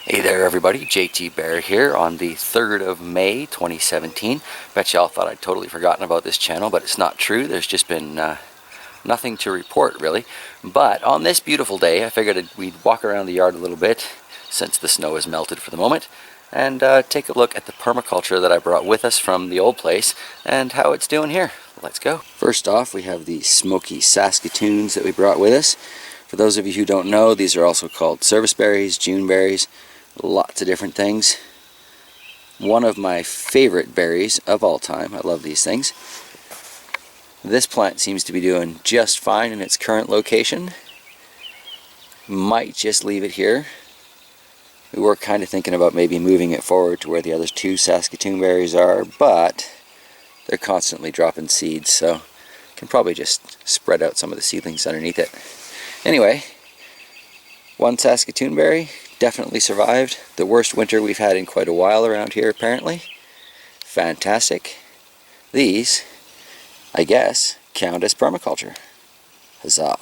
Hey there everybody, JT Bear here on the 3rd of May 2017. Bet y'all thought I'd totally forgotten about this channel, but it's not true. There's just been nothing to report really. But on this beautiful day, I figured we'd walk around the yard a little bit, since the snow has melted for the moment, and take a look at the permaculture that I brought with us from the old place and how it's doing here. Let's go. First off, we have the smoky saskatoons that we brought with us. For those of you who don't know, these are also called service berries, June berries, lots of different things. One of my favorite berries of all time. I love these things. This plant seems to be doing just fine in its current location. Might just leave it here. We were kind of thinking about maybe moving it forward to where the other two Saskatoon berries are, but they're constantly dropping seeds, so can probably just spread out some of the seedlings underneath it. Anyway, one Saskatoon berry definitely survived the worst winter we've had in quite a while around here apparently. Fantastic. These, I guess, count as permaculture. Huzzah.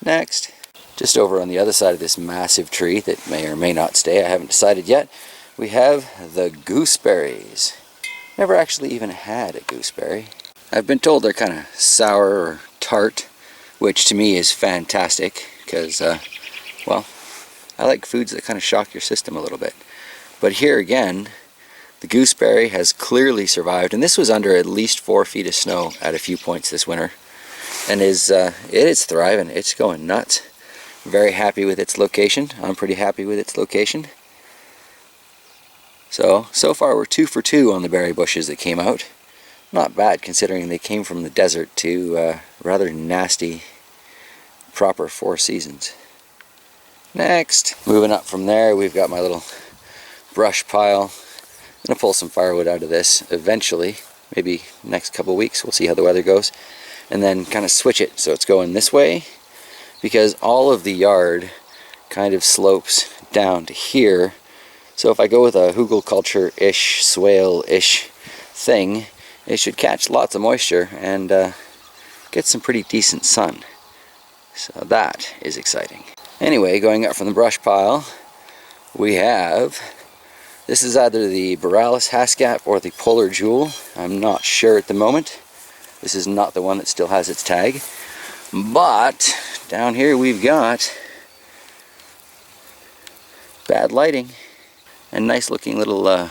Next. Just over on the other side of this massive tree that may or may not stay, I haven't decided yet, we have the gooseberries. Never actually even had a gooseberry. I've been told they're kind of sour or tart, which to me is fantastic because, well, I like foods that kind of shock your system a little bit. But here again, the gooseberry has clearly survived, and this was under at least 4 feet of snow at a few points this winter, and it is thriving. It's going nuts. Very happy with its location. I'm pretty happy with its location. So far we're 2 for 2 on the berry bushes that came out. Not bad considering they came from the desert to rather nasty, proper 4 seasons. Next, moving up from there, we've got my little brush pile. I'm going to pull some firewood out of this eventually, maybe next couple weeks. We'll see how the weather goes. And then kind of switch it so it's going this way, because all of the yard kind of slopes down to here. So if I go with a hugelkultur-ish, swale-ish thing, it should catch lots of moisture and get some pretty decent sun. So that is exciting. Anyway, going up from the brush pile, we have, this is either the borealis haskap or the polar jewel. I'm not sure at the moment. This is not the one that still has its tag. But down here we've got bad lighting and nice looking little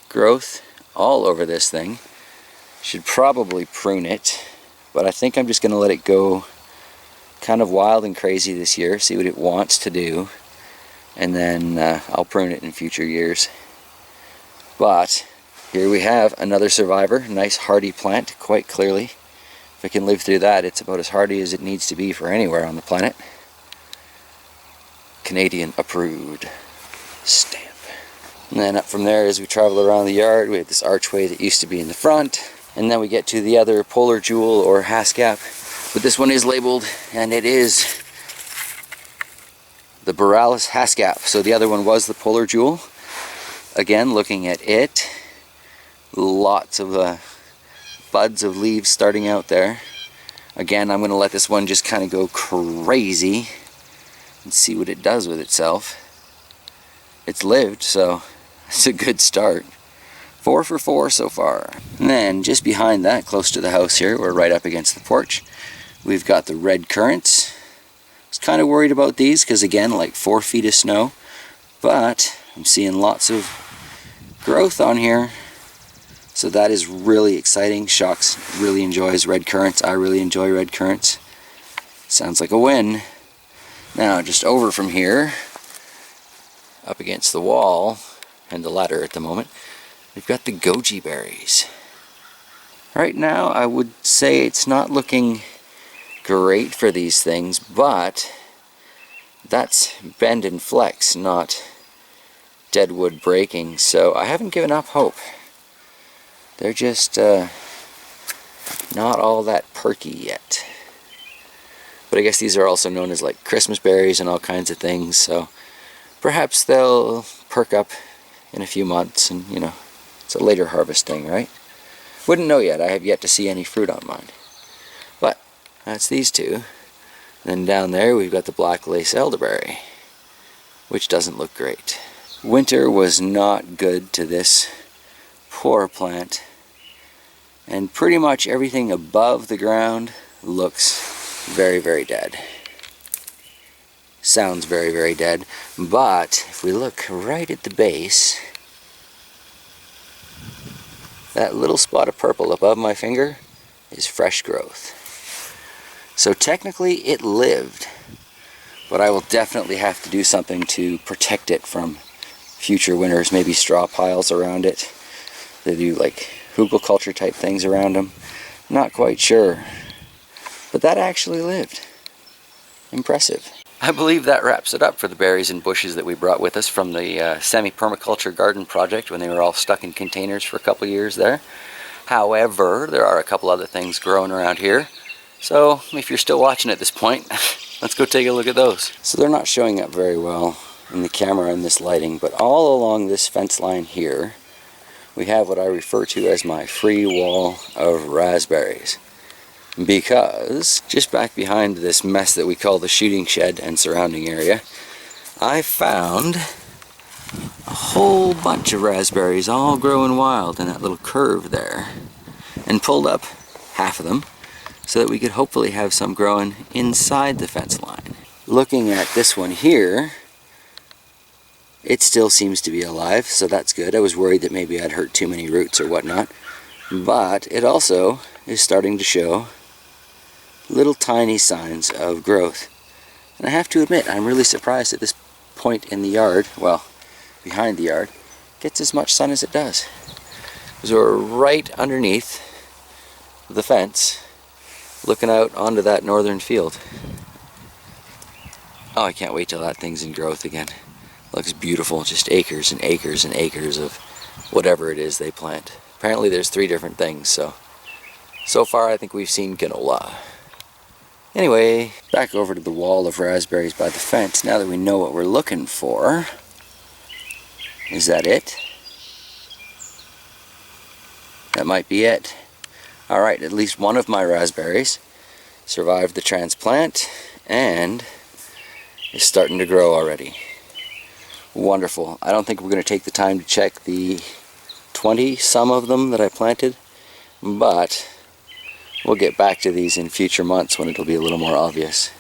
growth all over this thing. Should probably prune it, but I think I'm just going to let it go kind of wild and crazy this year, see what it wants to do, and then I'll prune it in future years. But here we have another survivor, nice hardy plant, quite clearly. If it can live through that, it's about as hardy as it needs to be for anywhere on the planet. Canadian approved stamp. And then up from there, as we travel around the yard, we have this archway that used to be in the front, and then we get to the other polar jewel or haskap. But this one is labeled, and it is the borealis haskap. So the other one was the polar jewel. Again, looking at it, lots of buds of leaves starting out there. Again, I'm going to let this one just kind of go crazy and see what it does with itself. It's lived, so it's a good start. 4 for 4 so far. And then just behind that, close to the house here, we're right up against the porch, we've got the red currants. I was kind of worried about these because, again, like 4 feet of snow, but I'm seeing lots of growth on here, so that is really exciting. Shocks really enjoys red currants. I really enjoy red currants. Sounds like a win. Now just over from here, up against the wall and the ladder at the moment, we've got the goji berries. Right now I would say it's not looking great for these things, but that's bend and flex, not dead wood breaking, so I haven't given up hope. They're just not all that perky yet. But I guess these are also known as like Christmas berries and all kinds of things, so perhaps they'll perk up in a few months, and you know, it's a later harvest thing, right? Wouldn't know yet. I have yet to see any fruit on mine. But that's these two. Then down there we've got the black lace elderberry. which doesn't look great. Winter was not good to this poor plant, and pretty much everything above the ground looks very, very dead. Sounds very, very dead, but if we look right at the base, that little spot of purple above my finger is fresh growth. So technically it lived, but I will definitely have to do something to protect it from future winters, maybe straw piles around it. They do like hugelkultur type things around them. Not quite sure, but that actually lived. Impressive. I believe that wraps it up for the berries and bushes that we brought with us from the semi-permaculture garden project when they were all stuck in containers for a couple years there. However, there are a couple other things growing around here. So if you're still watching at this point, let's go take a look at those. So they're not showing up very well in the camera and this lighting, but all along this fence line here, we have what I refer to as my free wall of raspberries. Because just back behind this mess that we call the shooting shed and surrounding area, I found a whole bunch of raspberries all growing wild in that little curve there, and pulled up half of them so that we could hopefully have some growing inside the fence line. Looking at this one here, it still seems to be alive, so that's good. I was worried that maybe I'd hurt too many roots or whatnot, but it also is starting to show little tiny signs of growth. And I have to admit, I'm really surprised at this point in the yard, well, behind the yard, gets as much sun as it does. Because we're right underneath the fence, looking out onto that northern field. Oh, I can't wait till that thing's in growth again. Looks beautiful, just acres and acres and acres of whatever it is they plant. Apparently there's 3 different things, so far I think we've seen canola. Anyway, back over to the wall of raspberries by the fence. Now that we know what we're looking for, is that it? That might be it. Alright, at least one of my raspberries survived the transplant and is starting to grow already. Wonderful. I don't think we're going to take the time to check the 20 some of them that I planted, but we'll get back to these in future months when it'll be a little more obvious.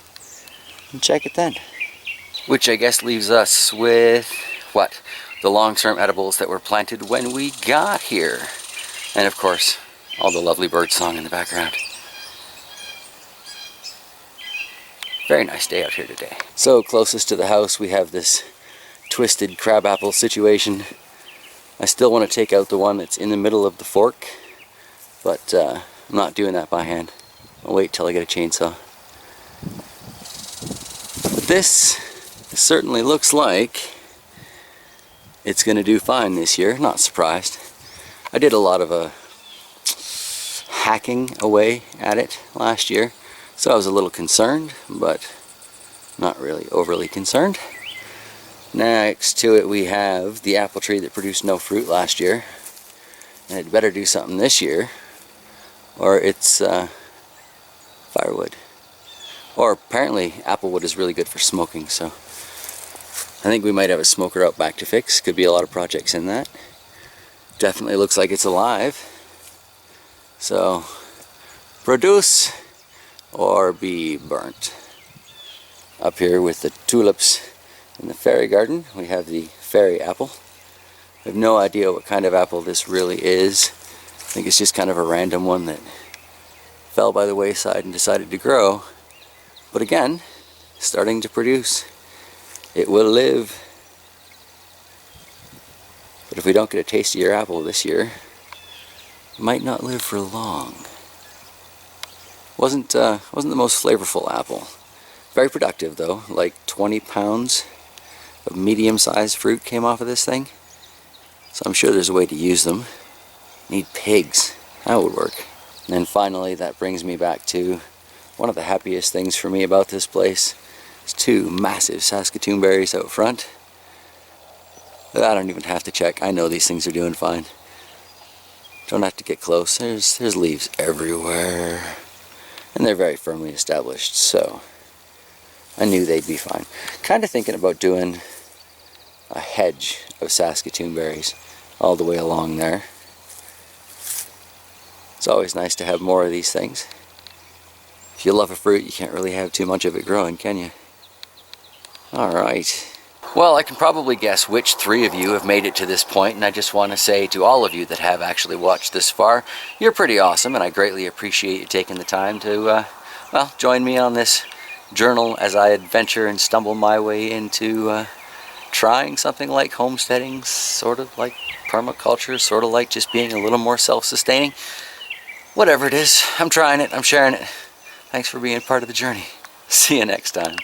And check it then. Which I guess leaves us with, what? The long-term edibles that were planted when we got here. And of course, all the lovely bird song in the background. Very nice day out here today. So closest to the house we have this twisted crabapple situation. I still want to take out the one that's in the middle of the fork, but I'm not doing that by hand. I'll wait till I get a chainsaw. But this certainly looks like it's going to do fine this year. Not surprised. I did a lot of hacking away at it last year, so I was a little concerned, but not really overly concerned. Next to it we have the apple tree that produced no fruit last year, and it better do something this year or it's firewood. Or apparently applewood is really good for smoking, so I think we might have a smoker out back to fix. Could be a lot of projects in that. Definitely looks like it's alive. So produce or be burnt. Up here with the tulips in the fairy garden, we have the fairy apple. I have no idea what kind of apple this really is. I think it's just kind of a random one that fell by the wayside and decided to grow. But again, starting to produce. It will live. But if we don't get a tastier apple this year, it might not live for long. Wasn't the most flavorful apple. Very productive though, like 20 pounds of medium-sized fruit came off of this thing. So I'm sure there's a way to use them. Need pigs, that would work. And then finally that brings me back to one of the happiest things for me about this place. It's 2 massive saskatoon berries out front. I don't even have to check, I know these things are doing fine. Don't have to get close, there's leaves everywhere. And they're very firmly established, so I knew they'd be fine. Kind of thinking about doing a hedge of Saskatoon berries all the way along there. It's always nice to have more of these things. If you love a fruit, you can't really have too much of it growing, can you? Alright. Well, I can probably guess which 3 of you have made it to this point, and I just want to say to all of you that have actually watched this far, you're pretty awesome, and I greatly appreciate you taking the time to, well, join me on this journal as I adventure and stumble my way into trying something like homesteading, sort of like permaculture, sort of like just being a little more self-sustaining. Whatever it is, I'm trying it, I'm sharing it. Thanks for being part of the journey. See you next time.